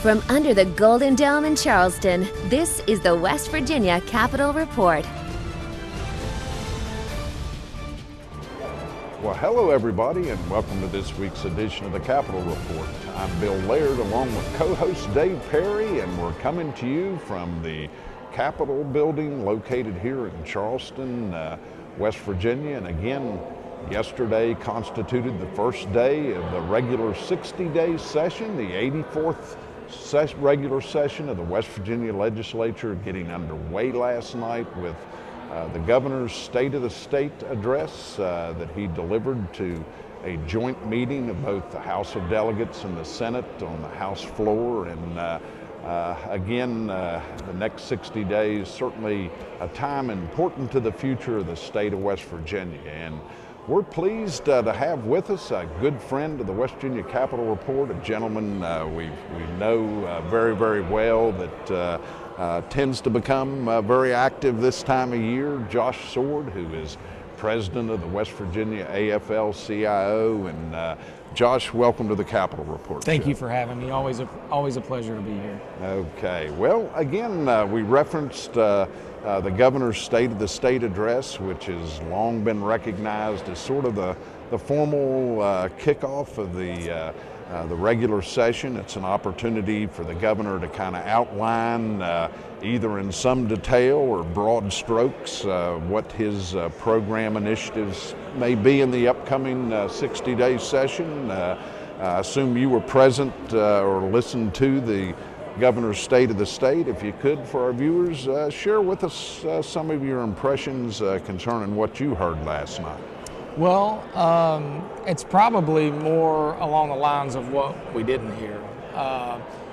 From under the Golden Dome in Charleston, this is the West Virginia Capitol Report. Well, hello everybody, and welcome to this week's edition of the Capitol Report. I'm Bill Laird along with co-host Dave Perry, and we're coming to you from the Capitol building located here in Charleston, West Virginia. And again, yesterday constituted the first day of the regular 60-day session, the 84th regular session of the West Virginia Legislature, getting underway last night with the governor's State of the State address that he delivered to a joint meeting of both the House of Delegates and the Senate on the House floor. And again, the next 60 days, certainly a time important to the future of the state of West Virginia. And we're pleased to have with us a good friend of the West Virginia Capitol Report, a gentleman we know very, very well that tends to become very active this time of year, Josh Sword, who is president of the West Virginia AFI-CIO. And Josh, welcome to the Capitol Report. Thank you for having me. Always a pleasure to be here. Okay. Well, again, we referenced the governor's State of the State address, which has long been recognized as sort of the formal kickoff of the regular session. It's an opportunity for the governor to kind of outline either in some detail or broad strokes what his program initiatives may be in the upcoming 60-day session. I assume you were present or listened to the Governor's State of the State. If you could, for our viewers, share with us some of your impressions concerning what you heard last night. Well, it's probably more along the lines of what we didn't hear.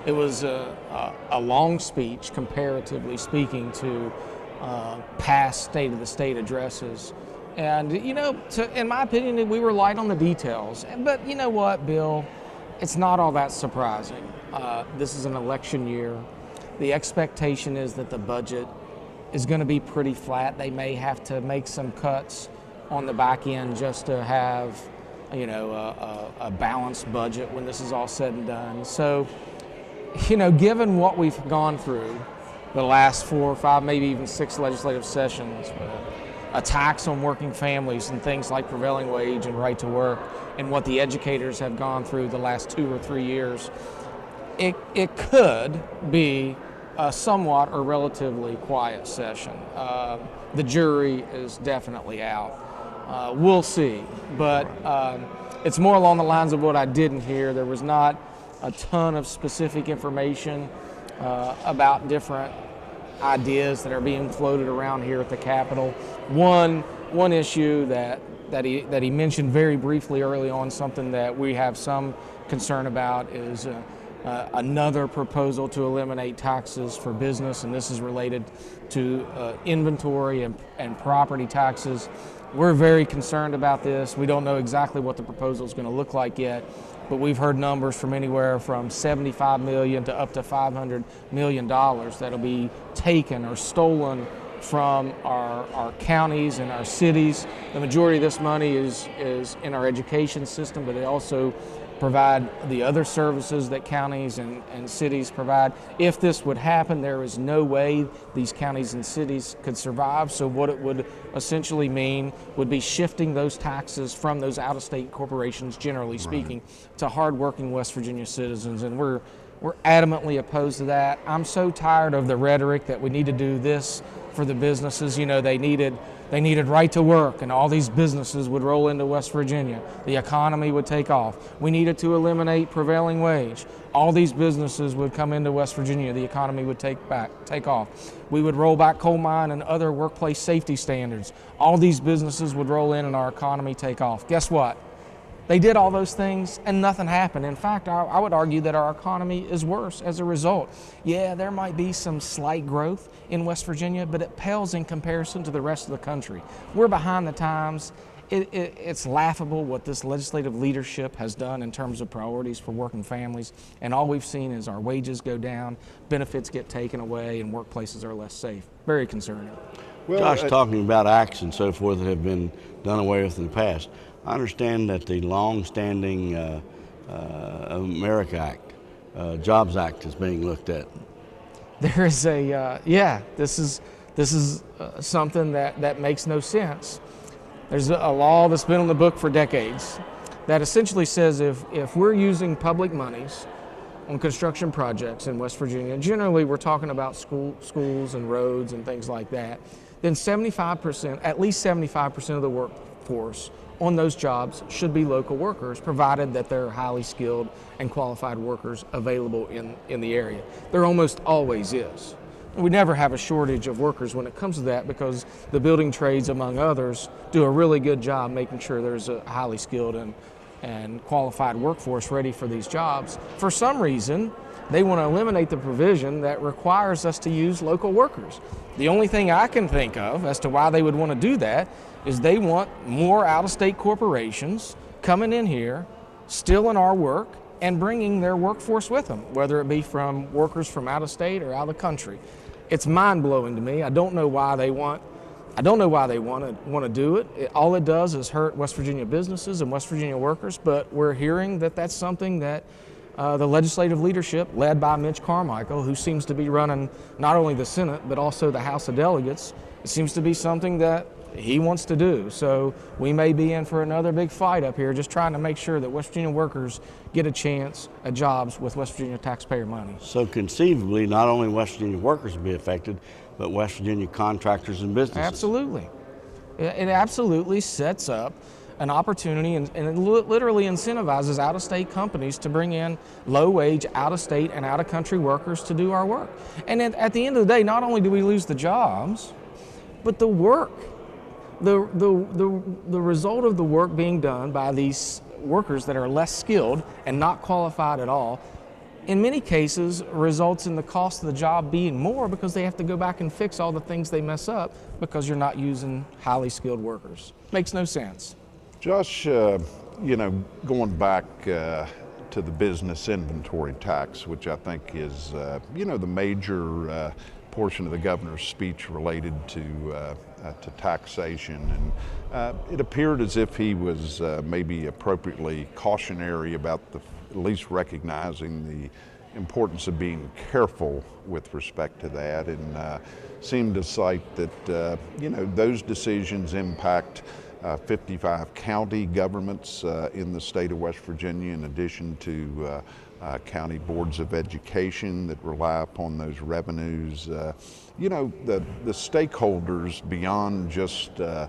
It was a long speech, comparatively speaking, to past State of the State addresses. And, you know, in my opinion, we were light on the details. But you know what, Bill? It's not all that surprising. This is an election year. The expectation is that the budget is going to be pretty flat. They may have to make some cuts on the back end just to have, you know, a balanced budget when this is all said and done. So, you know, given what we've gone through the last 4 or 5, maybe even 6 legislative sessions, attacks on working families and things like prevailing wage and right to work, and what the educators have gone through the last 2 or 3 years, it could be a somewhat or relatively quiet session. The jury is definitely out. We'll see, but it's more along the lines of what I didn't hear. There was not a ton of specific information about different ideas that are being floated around here at the Capitol. One issue that he mentioned very briefly early on, something that we have some concern about, is another proposal to eliminate taxes for business, and this is related to inventory and property taxes. We're very concerned about this. We don't know exactly what the proposal is going to look like yet, but we've heard numbers from anywhere from $75 million to up to $500 million that'll be taken or stolen from our counties and our cities. The majority of this money is in our education system, but they also provide the other services that counties and cities provide. If this would happen, there is no way these counties and cities could survive. So what it would essentially mean would be shifting those taxes from those out-of-state corporations, generally speaking, to hardworking West Virginia citizens. And we're adamantly opposed to that. I'm so tired of the rhetoric that we need to do this for the businesses. You know, they needed right to work, and all these businesses would roll into West Virginia. The economy would take off. We needed to eliminate prevailing wage. All these businesses would come into West Virginia. The economy would take off. We would roll back coal mine and other workplace safety standards. All these businesses would roll in and our economy take off. Guess what? They did all those things and nothing happened. In fact, I would argue that our economy is worse as a result. Yeah, there might be some slight growth in West Virginia, but it pales in comparison to the rest of the country. We're behind the times. It's laughable what this legislative leadership has done in terms of priorities for working families, and all we've seen is our wages go down, benefits get taken away, and workplaces are less safe. Very concerning. Well, Josh, talking about acts and so forth that have been done away with in the past, I understand that the long-standing America Act Jobs Act is being looked at. There is this is something that makes no sense. There's a law that's been on the book for decades that essentially says if we're using public monies on construction projects in West Virginia, generally we're talking about schools and roads and things like that, then 75%, at least 75% of the workforce on those jobs should be local workers, provided that there are highly skilled and qualified workers available in the area. There almost always is. We never have a shortage of workers when it comes to that, because the building trades, among others, do a really good job making sure there's a highly skilled and qualified workforce ready for these jobs. For some reason, they want to eliminate the provision that requires us to use local workers. The only thing I can think of as to why they would want to do that is they want more out-of-state corporations coming in here, stealing our work, and bringing their workforce with them, whether it be from workers from out of state or out of the country. It's mind-blowing to me. I don't know why they want to do it. All it does is hurt West Virginia businesses and West Virginia workers, but we're hearing that that's something that the legislative leadership, led by Mitch Carmichael, who seems to be running not only the Senate but also the House of Delegates, it seems to be something that he wants to do. So we may be in for another big fight up here, just trying to make sure that West Virginia workers get a chance at jobs with West Virginia taxpayer money. So conceivably, not only West Virginia workers will be affected, but West Virginia contractors and businesses. Absolutely. It absolutely sets up an opportunity and it literally incentivizes out-of-state companies to bring in low-wage, out-of-state and out-of-country workers to do our work. And at the end of the day, not only do we lose the jobs, but the work. The result of the work being done by these workers that are less skilled and not qualified at all, in many cases results in the cost of the job being more, because they have to go back and fix all the things they mess up because you're not using highly skilled workers. Makes no sense. Josh, going back to the business inventory tax, which I think is, the major portion of the governor's speech related to taxation, and it appeared as if he was maybe appropriately cautionary about at least recognizing the importance of being careful with respect to that, and seemed to cite that those decisions impact 55 county governments in the state of West Virginia, in addition to county boards of education that rely upon those revenues. The stakeholders beyond just, the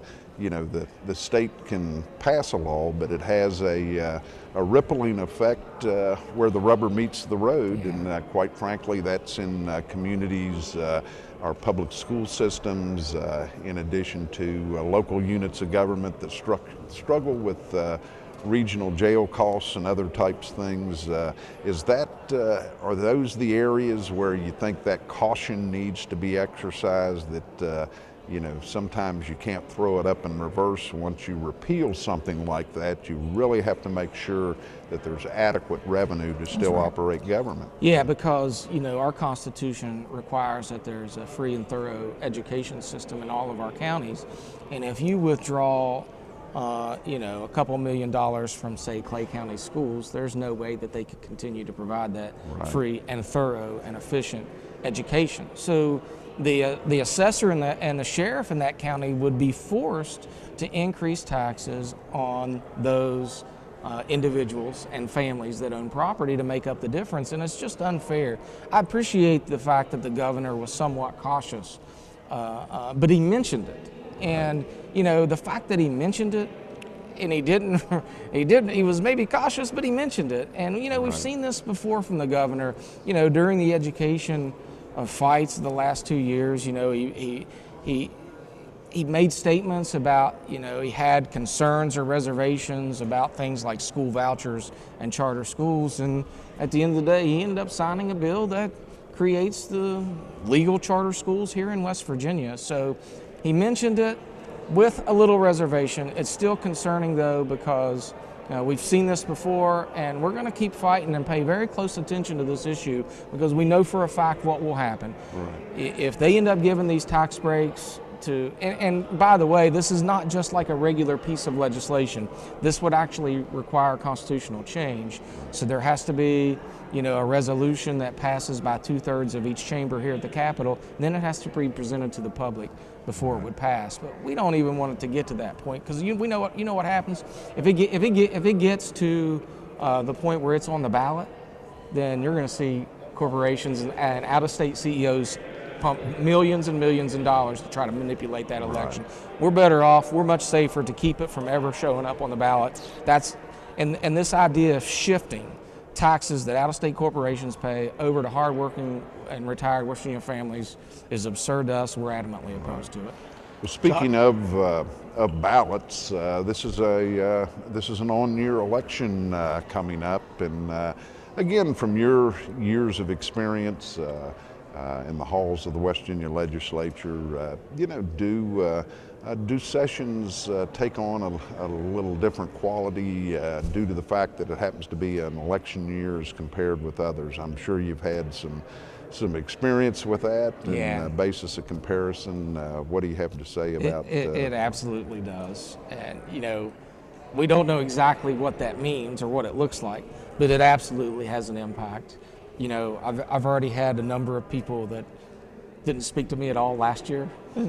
state can pass a law, but it has a rippling effect where the rubber meets the road, and quite frankly, that's in communities, our public school systems, in addition to local units of government that struggle with regional jail costs and other types of things. Are those the areas where you think that caution needs to be exercised, that sometimes you can't throw it up in reverse? Once you repeal something like that, you really have to make sure that there's adequate revenue to still operate government. Yeah, because our Constitution requires that there's a free and thorough education system in all of our counties, and if you withdraw a couple $1 million from, say, Clay County schools, there's no way that they could continue to provide that free and thorough and efficient education. So the assessor and the sheriff in that county would be forced to increase taxes on those individuals and families that own property to make up the difference, and it's just unfair. I appreciate the fact that the governor was somewhat cautious, but he mentioned it. And the fact that he mentioned it, and he was maybe cautious, but he mentioned it. And we've seen this before from the governor. During the education fights the last 2 years, he made statements about, he had concerns or reservations about things like school vouchers and charter schools, and at the end of the day, he ended up signing a bill that creates the legal charter schools here in West Virginia. So he mentioned it with a little reservation. It's still concerning, though, because we've seen this before, and we're going to keep fighting and pay very close attention to this issue, because we know for a fact what will happen. If they end up giving these tax breaks to, and by the way, this is not just like a regular piece of legislation. This would actually require constitutional change. So there has to be, a resolution that passes by 2/3 of each chamber here at the Capitol, and then it has to be presented to the public before it would pass. But we don't even want it to get to that point, because we know what happens if it gets to the point where it's on the ballot. Then you're going to see corporations and out-of-state CEOs pump millions and millions of dollars to try to manipulate that election. Right. We're better off. We're much safer to keep it from ever showing up on the ballot. And this idea of shifting taxes that out-of-state corporations pay over to hardworking and retired West Virginia families is absurd to us. We're adamantly opposed to it. Well, speaking of ballots, this is an on-year election coming up, and again, from your years of experience in the halls of the West Virginia legislature, do sessions take on a little different quality due to the fact that it happens to be an election year as compared with others? I'm sure you've had some experience with that, and basis of comparison. What do you have to say about it absolutely does. And we don't know exactly what that means or what it looks like, but it absolutely has an impact. I've already had a number of people that didn't speak to me at all last year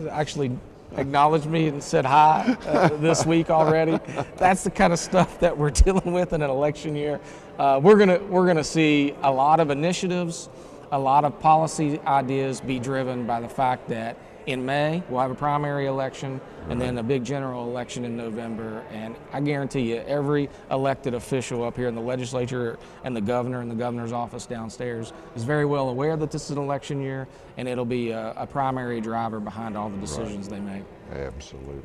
actually acknowledged me and said hi this week already. That's the kind of stuff that we're dealing with in an election year. We're gonna see a lot of initiatives, a lot of policy ideas be driven by the fact that in May we'll have a primary election and then a big general election in November. And I guarantee you, every elected official up here in the legislature and the governor and the governor's office downstairs is very well aware that this is an election year, and it'll be a primary driver behind all the decisions they make. Absolutely.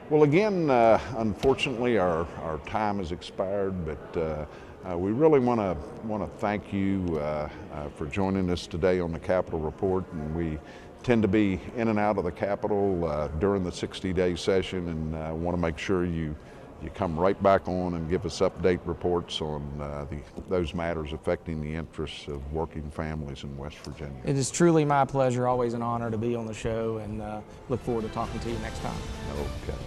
Well, again, unfortunately, our time has expired, but we really want to thank you for joining us today on the Capitol Report, and we tend to be in and out of the Capitol during the 60-day session, and want to make sure you come right back on and give us update reports on those matters affecting the interests of working families in West Virginia. It is truly my pleasure, always an honor to be on the show, and look forward to talking to you next time. Okay.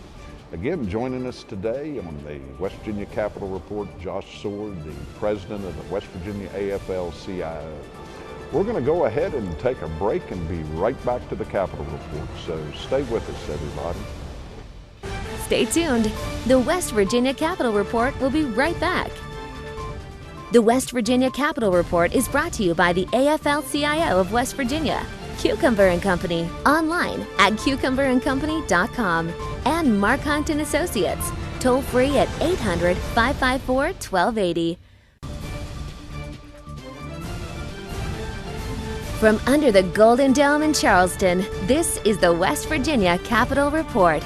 Again, joining us today on the West Virginia Capitol Report, Josh Sword, the president of the West Virginia AFI-CIO. We're going to go ahead and take a break and be right back to the Capitol Report, so stay with us, everybody. Stay tuned. The West Virginia Capitol Report will be right back. The West Virginia Capitol Report is brought to you by the AFL-CIO of West Virginia, Cucumber & Company, online at cucumberandcompany.com, and Mark Hunt & Associates, toll free at 800-554-1280. From under the Golden Dome in Charleston, this is the West Virginia Capitol Report.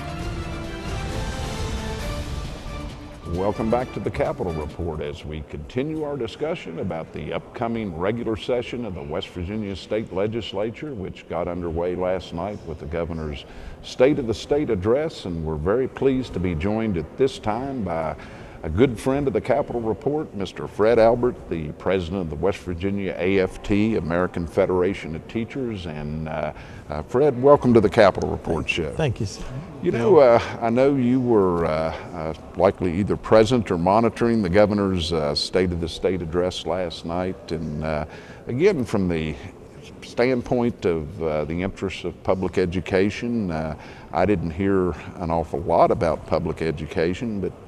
Welcome back to the Capitol Report as we continue our discussion about the upcoming regular session of the West Virginia State Legislature, which got underway last night with the governor's State of the State address, and we're very pleased to be joined at this time by a good friend of the Capitol Report, Mr. Fred Albert, the president of the West Virginia AFT, American Federation of Teachers. And Fred, welcome to the Capitol Report show. Thank you, sir. I know you were likely either present or monitoring the governor's State of the State address last night. And again, from the standpoint of the interests of public education, I didn't hear an awful lot about public education, but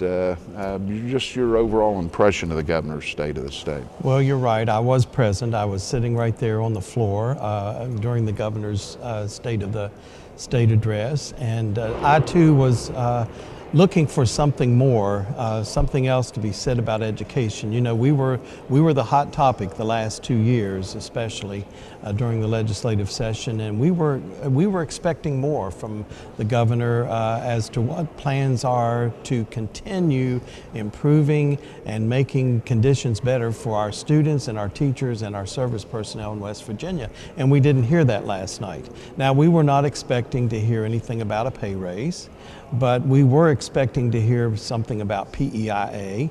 just your overall impression of the governor's State of the State. Well, you're right. I was present. I was sitting right there on the floor during the governor's State of the State address, and I too was looking for something more, something else to be said about education. You know, we were the hot topic the last 2 years, especially during the legislative session, and we were expecting more from the governor as to what plans are to continue improving and making conditions better for our students and our teachers and our service personnel in West Virginia. And we didn't hear that last night. Now, we were not expecting to hear anything about a pay raise, but we were expecting to hear something about PEIA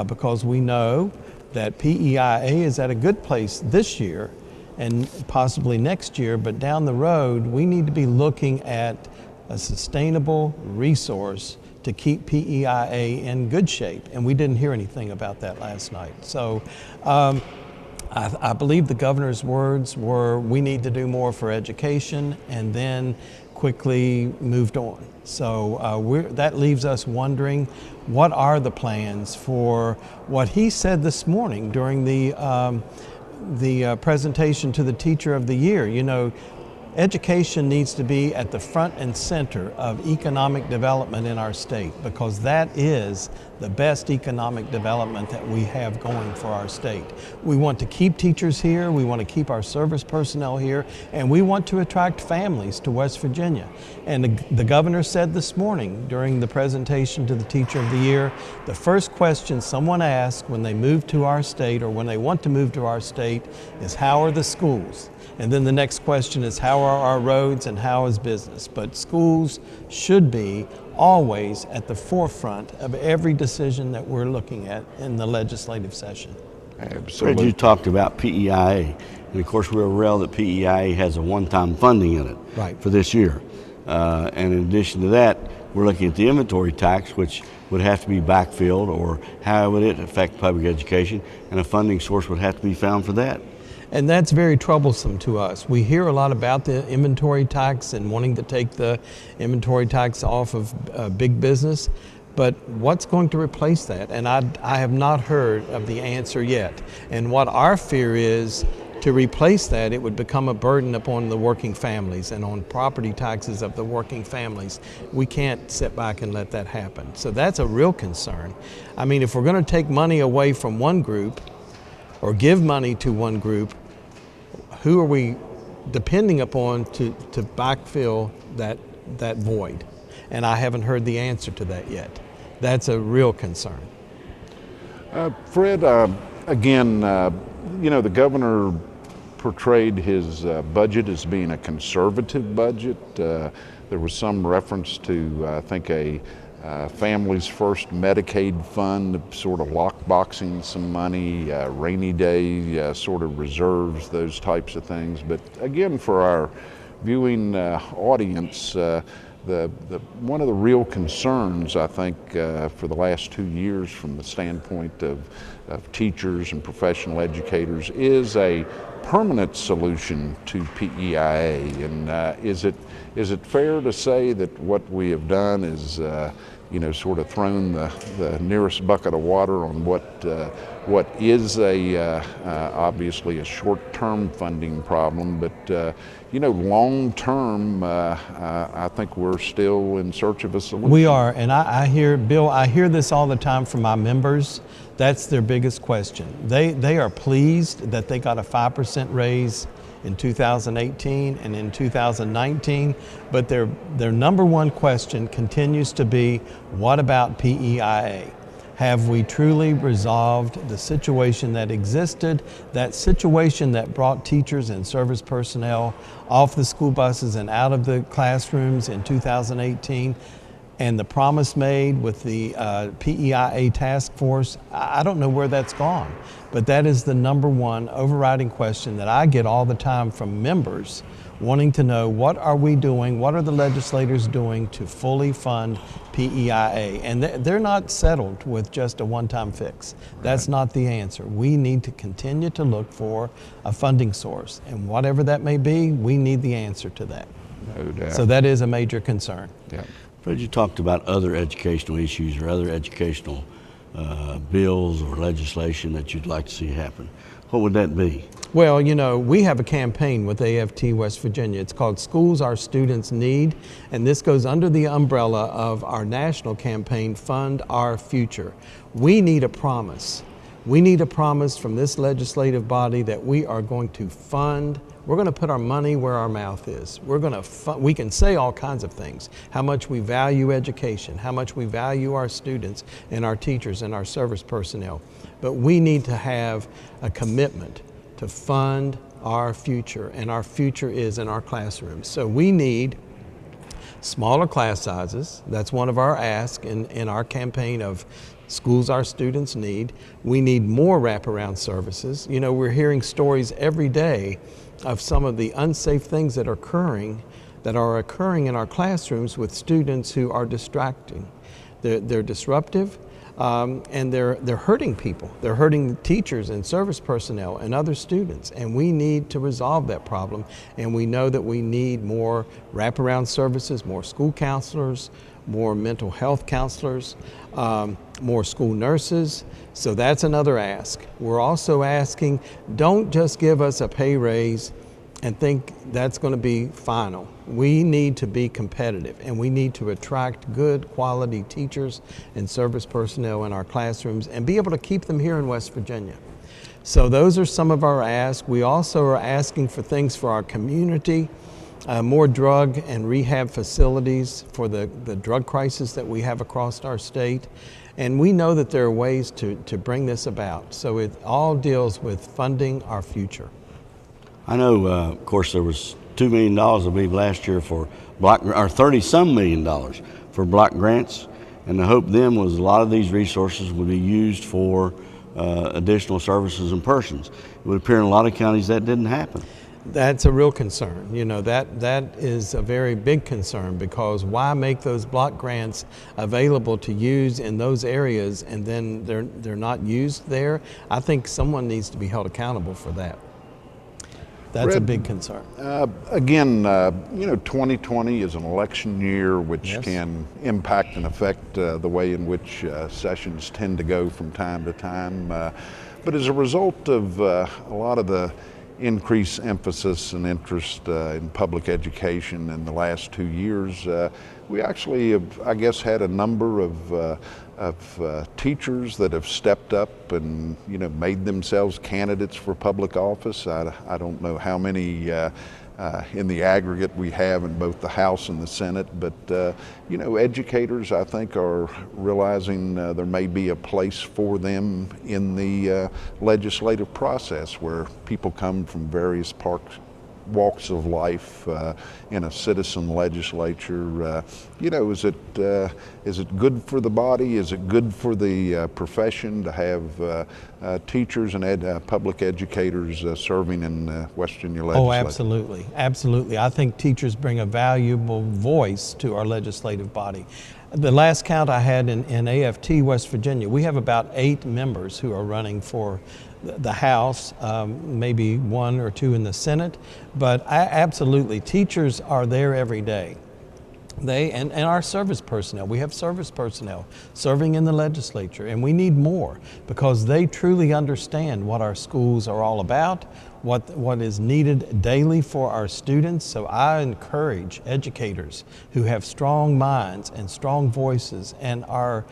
because we know that PEIA is at a good place this year, and possibly next year, but down the road, we need to be looking at a sustainable resource to keep PEIA in good shape. And we didn't hear anything about that last night. So I believe the governor's words were, we need to do more for education, and then quickly moved on. So that leaves us wondering, what are the plans for what he said this morning during the presentation to the Teacher of the Year? You know, education needs to be at the front and center of economic development in our state, because that is the best economic development that we have going for our state. We want to keep teachers here, we want to keep our service personnel here, and we want to attract families to West Virginia. And the governor said this morning during the presentation to the Teacher of the Year, the first question someone asks when they move to our state or when they want to move to our state is, how are the schools? And then the next question is, how are our roads and how is business? But schools should be always at the forefront of every decision that we're looking at in the legislative session. Absolutely. Fred, you talked about PEIA, and of course we're aware that PEIA has a one-time funding in it for this year. And in addition to that, we're looking at the inventory tax, which would have to be backfilled, or how would it affect public education, and a funding source would have to be found for that. And that's very troublesome to us. We hear a lot about the inventory tax and wanting to take the inventory tax off of big business, but what's going to replace that? And I have not heard of the answer yet. And what our fear is, to replace that, it would become a burden upon the working families and on property taxes of the working families. We can't sit back and let that happen. So that's a real concern. I mean, if we're going to take money away from one group or give money to one group, who are we depending upon to backfill that void? And I haven't heard the answer to that yet. That's a real concern. Fred, again, you know, the governor portrayed his budget as being a conservative budget. There was some reference to, I think, a Families First Medicaid fund, sort of lockboxing some money, rainy day sort of reserves, those types of things. But again, for our viewing audience, one of the real concerns, I think, for the last 2 years from the standpoint of teachers and professional educators is a permanent solution to PEIA. And is it fair to say that what we have done is you know, sort of thrown the nearest bucket of water on what is obviously a short-term funding problem, but you know, long-term, I think we're still in search of a solution. We are, and I hear, Bill, I hear this all the time from my members. That's their biggest question. They are pleased that they got a 5% raise in 2018 and in 2019, but their number one question continues to be, what about PEIA? Have we truly resolved the situation that existed, that situation that brought teachers and service personnel off the school buses and out of the classrooms in 2018? And the promise made with the PEIA task force, I don't know where that's gone. But that is the number one overriding question that I get all the time from members wanting to know, what are we doing, what are the legislators doing to fully fund PEIA? And they're not settled with just a one-time fix. That's not the answer. We need to continue to look for a funding source. And whatever that may be, we need the answer to that. No doubt. So that is a major concern. Yeah. Fred, you talked about other educational issues or other educational bills or legislation that you'd like to see happen. What would that be? Well, you know, we have a campaign with AFT West Virginia. It's called Schools Our Students Need, and this goes under the umbrella of our national campaign, Fund Our Future. We need a promise. We need a promise from this legislative body that we are going to fund. We're going to put our money where our mouth is. We can say all kinds of things, how much we value education, how much we value our students and our teachers and our service personnel. But we need to have a commitment to fund our future, and our future is in our classrooms. So we need smaller class sizes. That's one of our asks in our campaign of Schools Our Students Need. We need more wraparound services. You know, we're hearing stories every day of some of the unsafe things that are occurring in our classrooms with students who are distracting. They're disruptive, and they're hurting people. They're hurting teachers and service personnel and other students, and we need to resolve that problem. And we know that we need more wraparound services, more school counselors, more mental health counselors, more school nurses. So that's another ask. We're also asking, don't just give us a pay raise and think that's going to be final. We need to be competitive, and we need to attract good quality teachers and service personnel in our classrooms and be able to keep them here in West Virginia. So those are some of our asks. We also are asking for things for our community, more drug and rehab facilities for the drug crisis that we have across our state. And we know that there are ways to bring this about. So it all deals with funding our future. I know, of course, there was $2 million, I believe, last year for or $30-some million for block grants, and the hope then was a lot of these resources would be used for additional services and persons. It would appear in a lot of counties that didn't happen. That's a real concern. You know, that is a very big concern, because why make those block grants available to use in those areas and then they're not used there? I think someone needs to be held accountable for that. That's Fred, a big concern. Again, 2020 is an election year, which Yes. can impact and affect the way in which sessions tend to go from time to time. But as a result of a lot of the increased emphasis and interest in public education in the last 2 years, we actually have, I guess, had a number of teachers that have stepped up and made themselves candidates for public office. I don't know how many in the aggregate we have in both the House and the Senate, but educators, I think, are realizing there may be a place for them in the legislative process, where people come from various walks of life in a citizen legislature. Is it good for the body? Is it good for the profession to have teachers and public educators serving in West Virginia legislature? Oh, absolutely. Absolutely. I think teachers bring a valuable voice to our legislative body. The last count I had in AFT, West Virginia, we have about 8 members who are running for the House, maybe 1 or 2 in the Senate, but absolutely, teachers are there every day. And our service personnel, we have service personnel serving in the legislature, and we need more, because they truly understand what our schools are all about, what is needed daily for our students. So I encourage educators who have strong minds and strong voices and are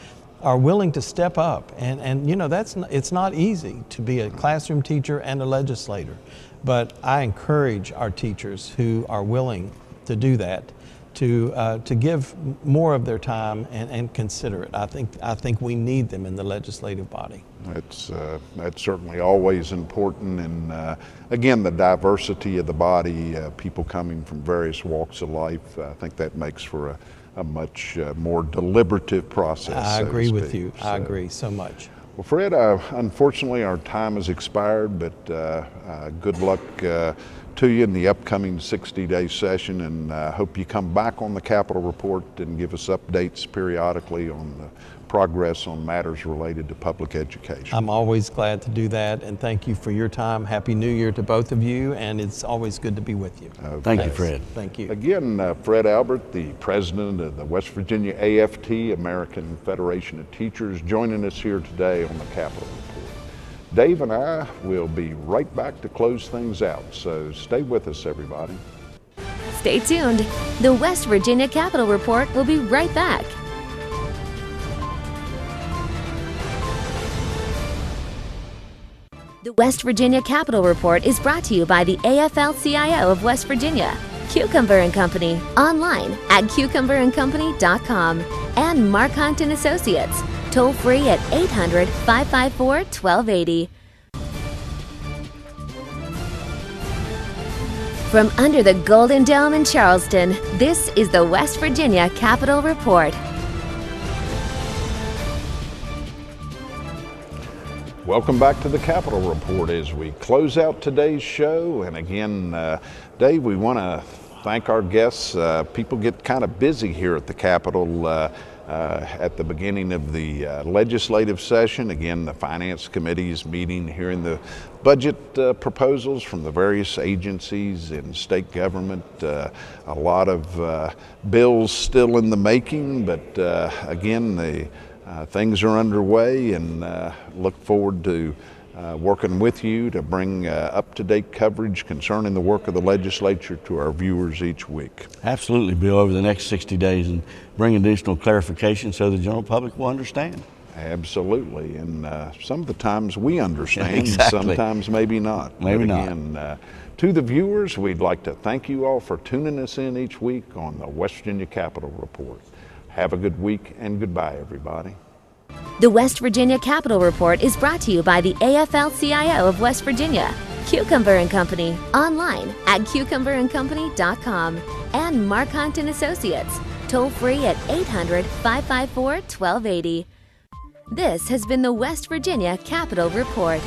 willing to step up. And it's not easy to be a classroom teacher and a legislator, but I encourage our teachers who are willing to do that to give more of their time and consider it. I think we need them in the legislative body. That's certainly always important, and again, the diversity of the body, people coming from various walks of life, I think that makes for a much more deliberative process. I agree with you. So, I agree so much. Well, Fred, unfortunately our time has expired, but good luck to you in the upcoming 60-day session, and hope you come back on the Capitol Report and give us updates periodically on the progress on matters related to public education. I'm always glad to do that, and thank you for your time. Happy New Year to both of you, and it's always good to be with you. Thank you, Fred. Thank you. Again, Fred Albert, the president of the West Virginia AFT, American Federation of Teachers, joining us here today on the Capitol Report. Dave and I will be right back to close things out, so stay with us, everybody. Stay tuned. The West Virginia Capitol Report will be right back. The West Virginia Capitol Report is brought to you by the AFI-CIO of West Virginia, Cucumber & Company, online at cucumberandcompany.com, and Mark Hunt & Associates, toll free at 800-554-1280. From under the Golden Dome in Charleston, this is the West Virginia Capitol Report. Welcome back to the Capitol Report as we close out today's show. And again, Dave, we want to thank our guests. People get kind of busy here at the Capitol at the beginning of the legislative session. Again, the Finance Committee is meeting, hearing the budget proposals from the various agencies in state government. A lot of bills still in the making, but again, things are underway, and look forward to working with you to bring up-to-date coverage concerning the work of the legislature to our viewers each week. Absolutely, Bill, over the next 60 days, and bring additional clarification so the general public will understand. Absolutely, and some of the times we understand, exactly. Sometimes maybe not. Maybe but again, to the viewers, we'd like to thank you all for tuning us in each week on the West Virginia Capitol Report. Have a good week, and goodbye, everybody. The West Virginia Capitol Report is brought to you by the AFL-CIO of West Virginia, Cucumber & Company, online at cucumberandcompany.com, and Mark Hunt & Associates, toll free at 800-554-1280. This has been the West Virginia Capitol Report.